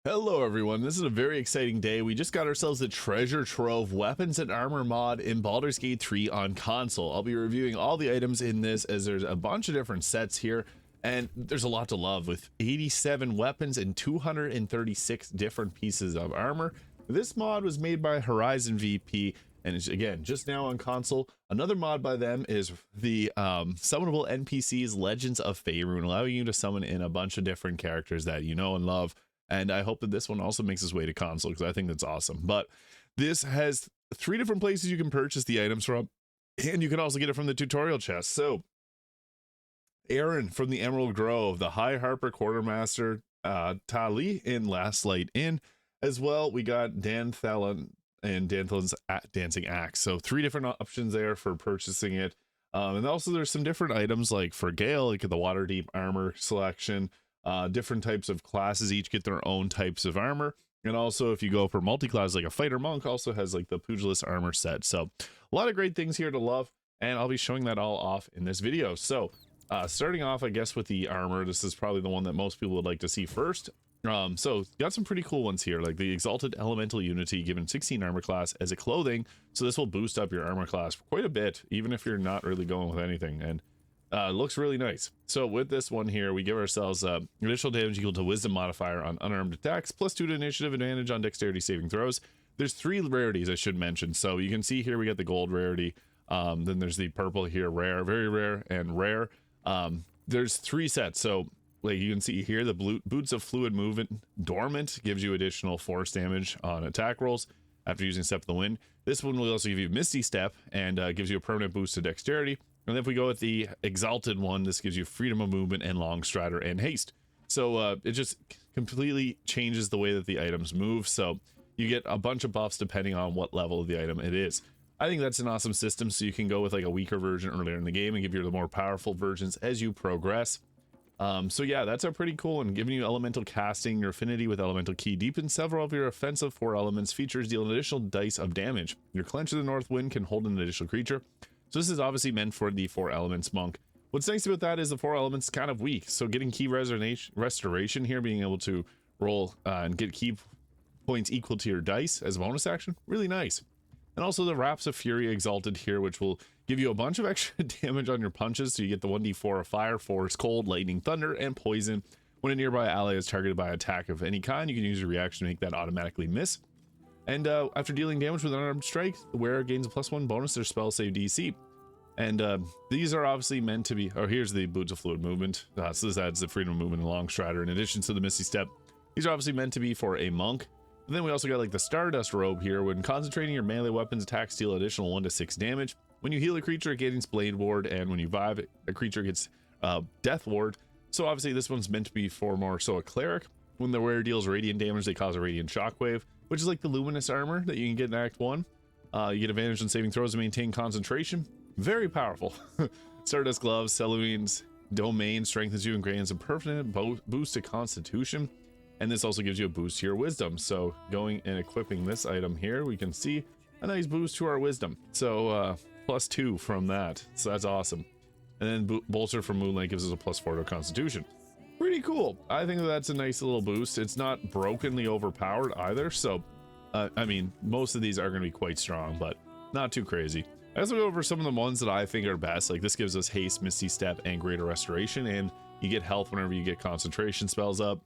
Hello everyone, this is a very exciting day. We just got ourselves the Treasure Trove Weapons and Armor mod in Baldur's Gate 3 on console. I'll be reviewing all the items in this as there's a bunch of different sets here, and there's a lot to love with 87 weapons and 236 different pieces of armor. This mod was made by Horizon VP and is again just now on console. Another mod by them is the summonable NPCs Legends of Faerun, allowing you to summon in a bunch of different characters that you know and love. And I hope that this one also makes its way to console because I think that's awesome. But this has 3 different places you can purchase the items from, and you can also get it from the tutorial chest. So Aaron from the Emerald Grove, the High Harper Quartermaster, Tali in Last Light Inn, as well. We got Dan Thalon and Dan Thalon's Dancing Axe. So 3 different options there for purchasing it. And also there's some different items like for Gale, like the Waterdeep armor selection. Different types of classes each get their own types of armor, and also if you go for multi-class, like a fighter monk also has like the pugilist armor set. So a lot of great things here to love, and I'll be showing that all off in this video. So starting off, I guess, with the armor, this is probably the one that most people would like to see first. So got some pretty cool ones here, like the Exalted Elemental Unity, given 16 armor class as a clothing, so this will boost up your armor class quite a bit even if you're not really going with anything, and looks really nice. So with this one here, we give ourselves additional damage equal to wisdom modifier on unarmed attacks, +2 to initiative, advantage on dexterity saving throws. There's 3 rarities I should mention. So you can see here we got the gold rarity, then there's the purple here, rare, very rare, and rare. There's 3 sets. So like you can see here, the boots of fluid movement dormant gives you additional force damage on attack rolls after using Step of the Wind. This one will also give you Misty Step and gives you a permanent boost to dexterity. And then if we go with the Exalted one, this gives you freedom of movement and long strider and haste. So it just completely changes the way that the items move. So you get a bunch of buffs depending on what level of the item it is. I think that's an awesome system. So you can go with like a weaker version earlier in the game and give you the more powerful versions as you progress. So yeah, that's a pretty cool one. Giving you elemental casting, your affinity with elemental ki deepens several of your offensive 4 elements. Features deal an additional dice of damage. Your Clench of the North Wind can hold an additional creature. So this is obviously meant for the 4 elements monk. What's nice about that is the 4 elements kind of weak. So getting key restoration here, being able to roll and get key points equal to your dice as a bonus action, really nice. And also the Raps of Fury Exalted here, which will give you a bunch of extra damage on your punches. So you get the 1d4 of fire, force, cold, lightning, thunder, and poison. When a nearby ally is targeted by an attack of any kind, you can use your reaction to make that automatically miss. And after dealing damage with an unarmed strike, the wearer gains a +1 bonus to their spell save DC. And these are obviously meant to be, here's the boots of fluid movement. So this adds the freedom of movement and long strider in addition to the Misty Step. These are obviously meant to be for a monk. And then we also got like the Stardust robe here. When concentrating your melee weapons, attacks deal additional 1 to 6 damage. When you heal a creature, it gains Blade Ward, and when you vibe, a creature gets Death Ward. So obviously this one's meant to be for more so a cleric. When the wearer deals radiant damage, they cause a radiant shockwave, which is like the luminous armor that you can get in Act 1. You get advantage on saving throws to maintain concentration. Very powerful. Stardust gloves, Celuine's domain strengthens you and grants a permanent boost to constitution. And this also gives you a boost to your wisdom. So going and equipping this item here, we can see a nice boost to our wisdom. So +2 from that. So that's awesome. And then Bolster from Moonlight gives us a +4 to constitution. Pretty cool. I think that's a nice little boost. It's not brokenly overpowered either. So, I mean, most of these are going to be quite strong, but not too crazy. I also go over some of the ones that I think are best. Like this gives us haste, Misty Step, and greater restoration, and you get health whenever you get concentration spells up.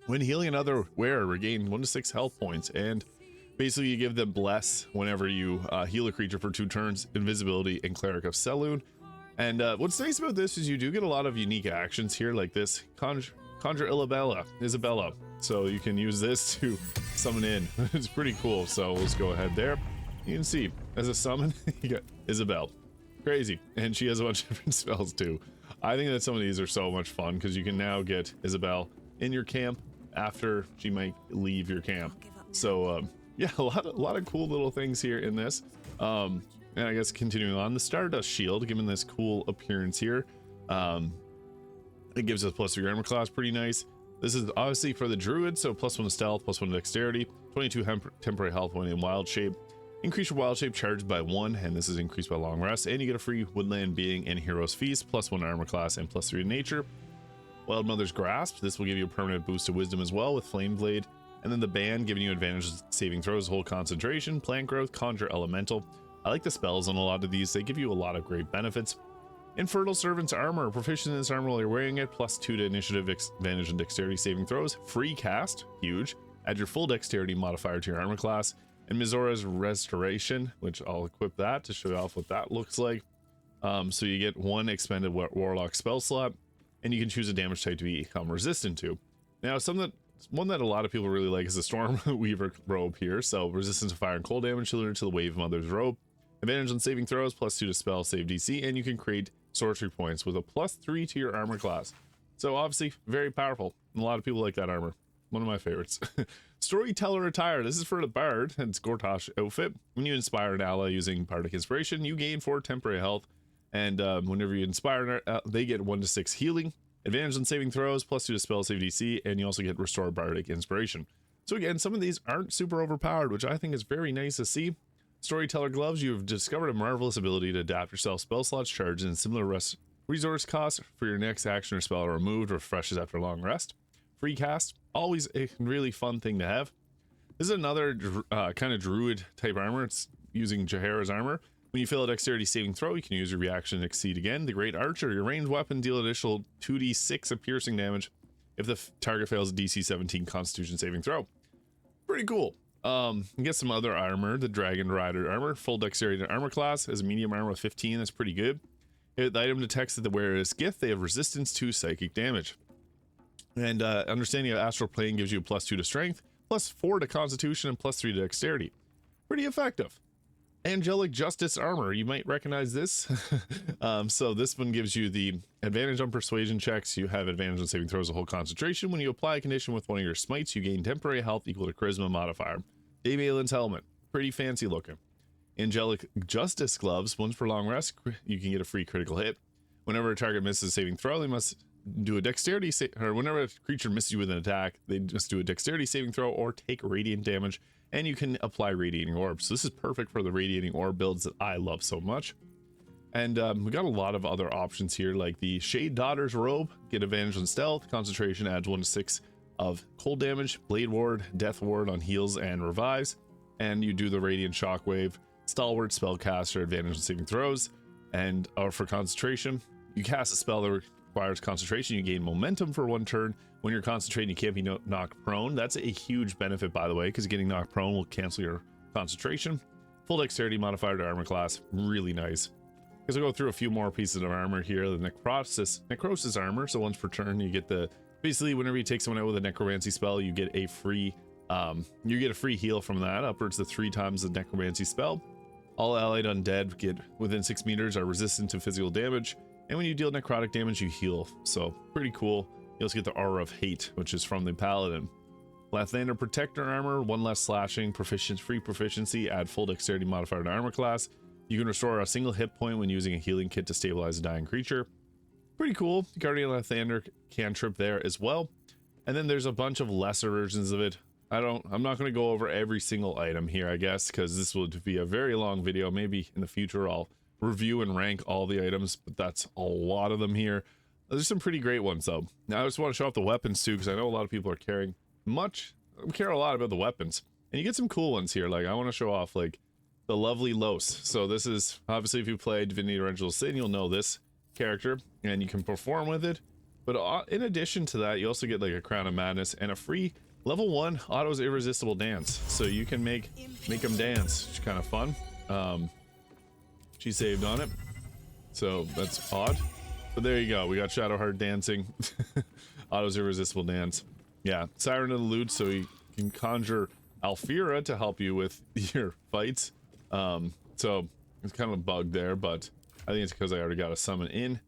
When healing another wearer, regain 1 to 6 health points, and basically you give them bless whenever you heal a creature for 2 turns, invisibility, and cleric of Selûne. And what's nice about this is you do get a lot of unique actions here, like this conjure Isabella. So you can use this to summon in. It's pretty cool. So let's go ahead there. You can see as a summon, you got Isabel. Crazy. And she has a bunch of different spells too. I think that some of these are so much fun because you can now get Isabel in your camp after she might leave your camp. So yeah, a lot of cool little things here in this. And I guess continuing on, the Stardust Shield, given this cool appearance here, it gives us +3 armor class, pretty nice. This is obviously for the druid, so +1 to stealth, +1 to dexterity, 22 temporary health when in wild shape. Increase your wild shape charged by 1, and this is increased by long rest, and you get a free woodland being and hero's feast, +1 armor class and +3 nature. Wild Mother's Grasp, this will give you a permanent boost to wisdom as well with Flame Blade. And then the Band, giving you advantage saving throws, hold concentration, plant growth, conjure elemental. I like the spells on a lot of these. They give you a lot of great benefits. Infernal Servant's Armor, proficient in this armor while you're wearing it, +2 to initiative, advantage and dexterity saving throws. Free cast, huge. Add your full dexterity modifier to your armor class. And Mizora's Restoration, which I'll equip that to show off what that looks like. So you get 1 expended Warlock spell slot, and you can choose a damage type to become resistant to. Now, one that a lot of people really like is the Storm Weaver robe here. So resistance to fire and cold damage, similar to the Wave Mother's robe. Advantage on saving throws, +2 to spell save DC, and you can create sorcery points with a +3 to your armor class. So obviously very powerful, and a lot of people like that armor. One of my favorites. Storyteller Attire. This is for the Bard, and it's Gortash outfit. When you inspire an ally using Bardic Inspiration, you gain 4 temporary health, and whenever you inspire, they get 1 to 6 healing. Advantage on saving throws, +2 to spell save DC, and you also get Restore Bardic Inspiration. So again, some of these aren't super overpowered, which I think is very nice to see. Storyteller Gloves, you've discovered a marvelous ability to adapt yourself spell slots, charge, and similar resource costs for your next action or spell removed or refreshes after a long rest. Free cast, always a really fun thing to have. This is another kind of druid type armor. It's using Jaheira's armor. When you fail a dexterity saving throw, you can use your reaction to exceed again. The Great Archer, your ranged weapon, deal additional 2d6 of piercing damage if the target fails a DC 17 Constitution saving throw. Pretty cool. You get some other armor, the Dragon Rider armor, full dexterity and armor class, has a medium armor with 15. That's pretty good. If the item detects that the wearer is gift, they have resistance to psychic damage. And understanding of astral plane gives you a +2 to strength, +4 to constitution, and +3 to dexterity. Pretty effective. Angelic Justice armor, you might recognize this. So this one gives you the advantage on persuasion checks. You have advantage on saving throws, a whole concentration. When you apply a condition with one of your smites, you gain temporary health equal to charisma modifier. Dave Aylin's helmet, pretty fancy looking. Angelic Justice gloves, once per long rest, you can get a free critical hit. Whenever a target misses a saving throw, they must do a dexterity or whenever a creature misses you with an attack, they just do a dexterity saving throw or take radiant damage, and you can apply radiating orbs. So this is perfect for the radiating orb builds that I love so much. And we got a lot of other options here, like the Shade Daughter's robe, get advantage on stealth, concentration adds 1 to 6 of cold damage, blade ward, death ward on heals and revives, and you do the radiant shockwave. Stalwart spellcaster, advantage on saving throws, and for concentration, you cast a spell that requires concentration, you gain momentum for 1 turn. When you're concentrating, you can't be knocked prone. That's a huge benefit, by the way, because getting knocked prone will cancel your concentration. Full dexterity modifier to armor class, really nice. Because I'll go through a few more pieces of armor here. The necrosis armor, so once per turn you get the, basically whenever you take someone out with a necromancy spell, you get a free heal from that, upwards to 3 times the necromancy spell. All allied undead get within 6 meters are resistant to physical damage, and when you deal necrotic damage, you heal. So pretty cool. You also get the Aura of Hate, which is from the Paladin. Lathander Protector armor, 1 less slashing, free proficiency, add full dexterity modifier to armor class. You can restore a single hit point when using a healing kit to stabilize a dying creature. Pretty cool. Guardian Lathander cantrip there as well. And then there's a bunch of lesser versions of it. I'm not going to go over every single item here, I guess, because this will be a very long video. Maybe in the future I'll review and rank all the items, but that's a lot of them here. There's some pretty great ones though. Now I just want to show off the weapons too, because I know a lot of people are care a lot about the weapons, and you get some cool ones here. Like I want to show off like the lovely Los. So this is obviously, if you played Divinity Original Sin, you'll know this character and you can perform with it. But in addition to that, you also get like a Crown of Madness and a free level 1 Otto's Irresistible Dance. So you can make them dance, which is kind of fun. She saved on it, so that's odd. But there you go, we got Shadowheart dancing. Otto's Irresistible Dance. Yeah, Siren of the Lute, so you can conjure Alfira to help you with your fights. So it's kind of a bug there, but I think it's because I already got a summon in.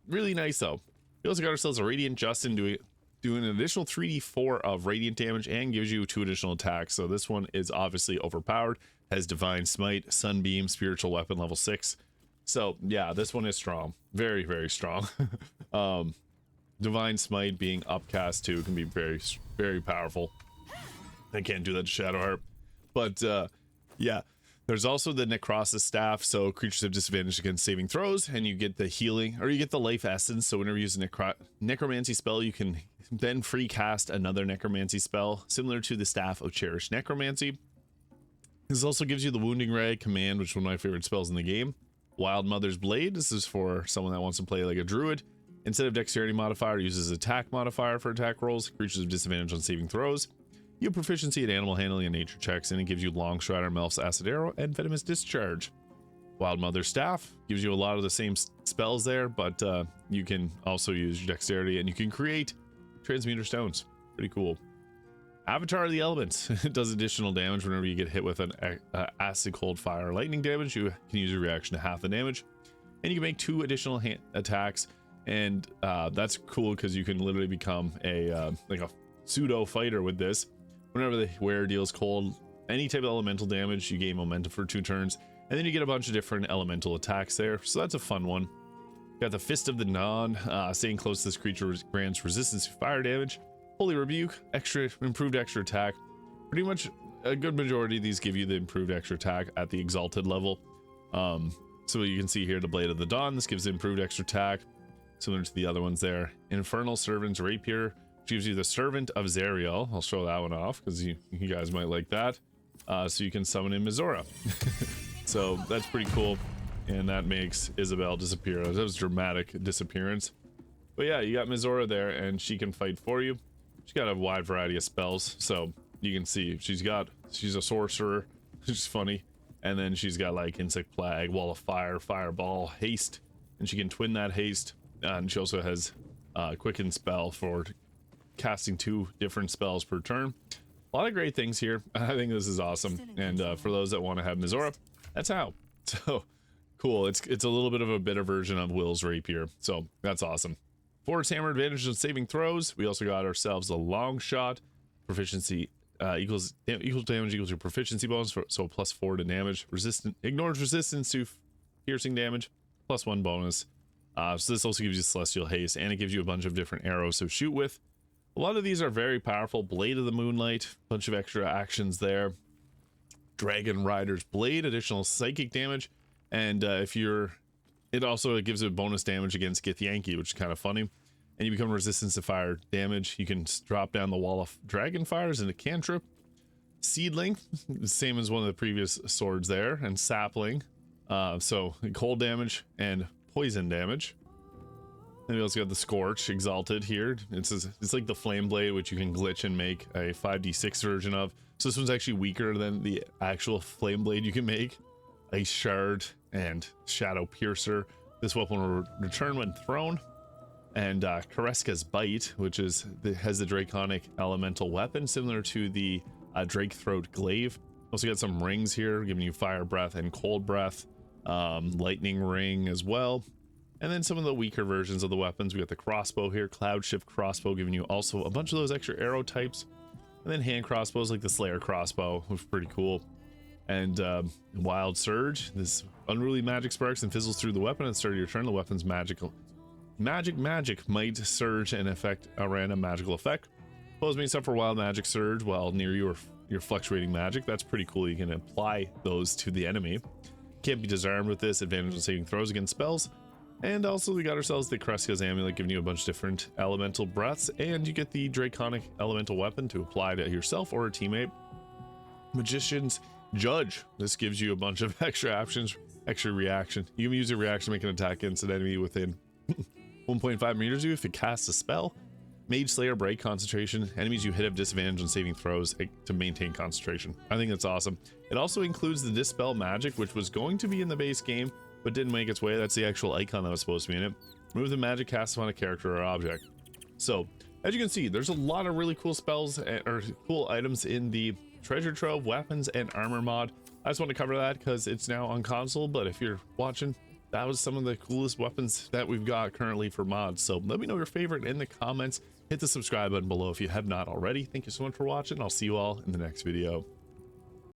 Really nice though. We also got ourselves a Radiant Justin doing an additional 3d4 of radiant damage and gives you 2 additional attacks. So this one is obviously overpowered. Has Divine Smite, Sunbeam, Spiritual Weapon level 6. So yeah, this one is strong. Very, very strong. Divine Smite being upcast too can be very, very powerful. I can't do that to Shadowheart. But yeah, There's also the necrosis staff, so creatures have disadvantage against saving throws, and you get the healing, or you get the life essence. So whenever you use a necromancy spell, you can then free cast another necromancy spell, similar to the Staff of Cherished Necromancy. This also gives you the Wounding Ray command, which is one of my favorite spells in the game. Wild Mother's Blade. This is for someone that wants to play like a druid. Instead of dexterity modifier, it uses attack modifier for attack rolls. Creatures have disadvantage on saving throws. You have proficiency in animal handling and nature checks, and it gives you Long Strider, Melf's Acid Arrow, and Venomous Discharge. Wild Mother's Staff gives you a lot of the same spells there, but you can also use dexterity, and you can create Transmuter Stones. Pretty cool. Avatar of the Elements. It does additional damage whenever you get hit with an acid, cold, fire, or lightning damage. You can use your reaction to half the damage, and you can make 2 additional attacks, and that's cool because you can literally become a like a pseudo fighter with this. Whenever the wearer deals cold, any type of elemental damage, you gain momentum for 2 turns, and then you get a bunch of different elemental attacks there, so that's a fun one. Got the Fist of the Non. Staying close to this creature grants resistance to fire damage. Holy Rebuke, improved extra attack. Pretty much a good majority of these give you the improved extra attack at the exalted level. So you can see here the Blade of the Dawn. This gives improved extra attack, similar to the other ones there. Infernal Servant's Rapier gives you the Servant of Zariel. I'll show that one off because you guys might like that. So you can summon in Mizora. So that's pretty cool. And that makes Isabel disappear. That was dramatic disappearance. But yeah, you got Mizora there, and she can fight for you. She's got a wide variety of spells, so you can see she's a sorcerer, which is funny. And then she's got like Insect Plague, Wall of Fire, Fireball, Haste, and she can twin that haste. And she also has Quicken spell for casting 2 different spells per turn. A lot of great things here. I think this is awesome. And for those that want to have Mizora, that's how. So cool. It's a little bit of a better version of Will's Rapier. So that's awesome. Force Hammer advantage on saving throws. We also got ourselves a Long Shot. Proficiency equals damage equals your proficiency bonus, so +4 to damage. Ignores resistance to piercing damage, +1 bonus. So this also gives you Celestial Haste, and it gives you a bunch of different arrows to shoot with. A lot of these are very powerful. Blade of the Moonlight, bunch of extra actions there. Dragon Rider's Blade, additional psychic damage, and it also gives a bonus damage against Githyanki, which is kind of funny. And you become resistant to fire damage. You can drop down the Wall of Dragon Fires into cantrip. Seedling, same as one of the previous swords there, and Sapling. So cold damage and poison damage. And we also got the Scorch Exalted here. It's like the Flame Blade, which you can glitch and make a 5d6 version of. So this one's actually weaker than the actual Flame Blade you can make. Ice Shard and Shadow Piercer. This weapon will return when thrown. And Kareska's Bite, which has the Draconic Elemental Weapon, similar to the Drake Throat Glaive. Also got some rings here, giving you Fire Breath and Cold Breath. Lightning Ring as well. And then some of the weaker versions of the weapons. We got the crossbow here, Cloud Shift Crossbow, giving you also a bunch of those extra arrow types. And then hand crossbows like the Slayer Crossbow, which is pretty cool. And Wild Surge, this unruly magic sparks and fizzles through the weapon at the start of your turn. The weapon's magic might surge and affect a random magical effect. Opposed may suffer wild magic surge while near you or your fluctuating magic. That's pretty cool. You can apply those to the enemy. Can't be disarmed with this. Advantage on saving throws against spells. And also we got ourselves the Kreska's Amulet, giving you a bunch of different elemental breaths, and you get the Draconic Elemental Weapon to apply to yourself or a teammate. Magician's Judge. This gives you a bunch of extra options, extra reaction. You can use a reaction to make an attack against an enemy within 1.5 meters of you if it casts a spell. Mage Slayer Break Concentration. Enemies you hit have disadvantage on saving throws to maintain concentration. I think that's awesome. It also includes the Dispel Magic, which was going to be in the base game, but didn't make its way. That's the actual icon that was supposed to be in it. Remove the magic cast on a character or object. So, as you can see, there's a lot of really cool spells or cool items in the Treasure Trove, Weapons, and Armor mod. I just want to cover that because it's now on console, but if you're watching, that was some of the coolest weapons that we've got currently for mods. So let me know your favorite in the comments. Hit the subscribe button below if you have not already. Thank you so much for watching. I'll see you all in the next video.